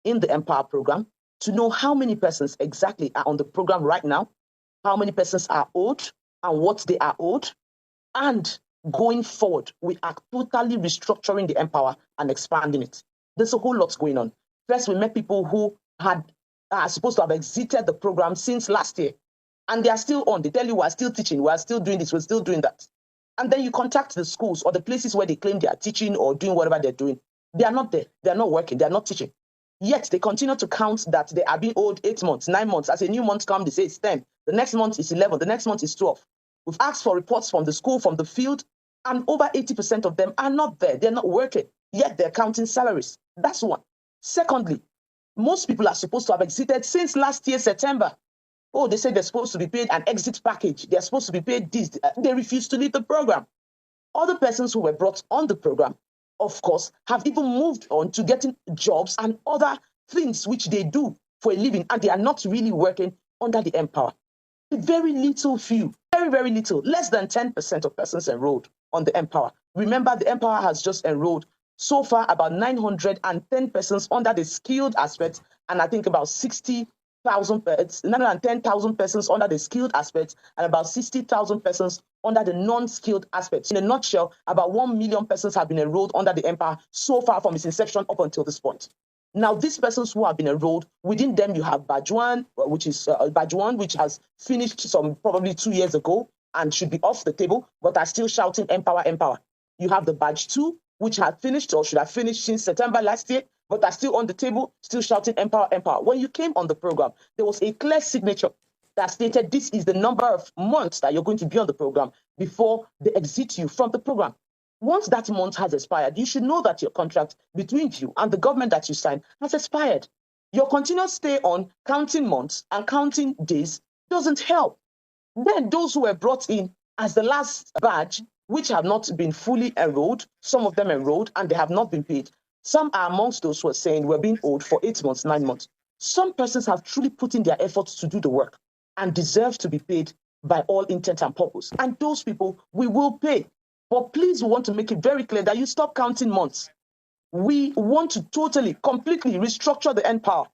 in the Empower program to know how many persons exactly are on the program right now, how many persons are owed and what they are owed. And going forward, we are totally restructuring the Empower and expanding it. There's a whole lot going on. First, we met people who are supposed to have exited the program since last year, and they are still on. They tell you, we're still teaching, we're still doing this, we're still doing that. And then you contact the schools or the places where they claim they are teaching or doing whatever they're doing. They are not there. They're not working. They're not teaching. Yet they continue to count that they are being owed 8 months, 9 months. As a new month comes, they say it's 10. The next month is 11. The next month is 12. We've asked for reports from the school, from the field, and over 80% of them are not there. They're not working. Yet they're counting salaries. That's one. Secondly, most people are supposed to have exited since last year, September. Oh, they say they're supposed to be paid an exit package. They're supposed to be paid this. They refuse to leave the program. Other persons who were brought on the program, of course, have even moved on to getting jobs and other things which they do for a living, and they are not really working under the Empower. A very little few, very, very little, less than 10% of persons enrolled on the Empower. Remember, the Empower has just enrolled so far about 910 persons under the skilled aspect, and I think about 910,000 persons under the skilled aspect, and about 60,000 persons under the non-skilled aspect. In a nutshell, about 1 million persons have been enrolled under the Empower so far from its inception up until this point. Now, these persons who have been enrolled, within them you have Badge 1, which has finished some probably 2 years ago and should be off the table, but are still shouting Empower, Empower. You have the Badge 2, which had finished or should have finished since September last year, but are still on the table, still shouting Empower, Empower. When you came on the program, there was a clear signature that stated this is the number of months that you're going to be on the program before they exit you from the program. Once that month has expired, you should know that your contract between you and the government that you signed has expired. Your continuous stay on counting months and counting days doesn't help. Then those who were brought in as the last batch, which have not been fully enrolled, some of them enrolled and they have not been paid. Some are amongst those who are saying we're being owed for 8 months, 9 months. Some persons have truly put in their efforts to do the work and deserve to be paid by all intent and purpose. And those people, we will pay. But please, we want to make it very clear that you stop counting months. We want to totally, completely restructure the Npower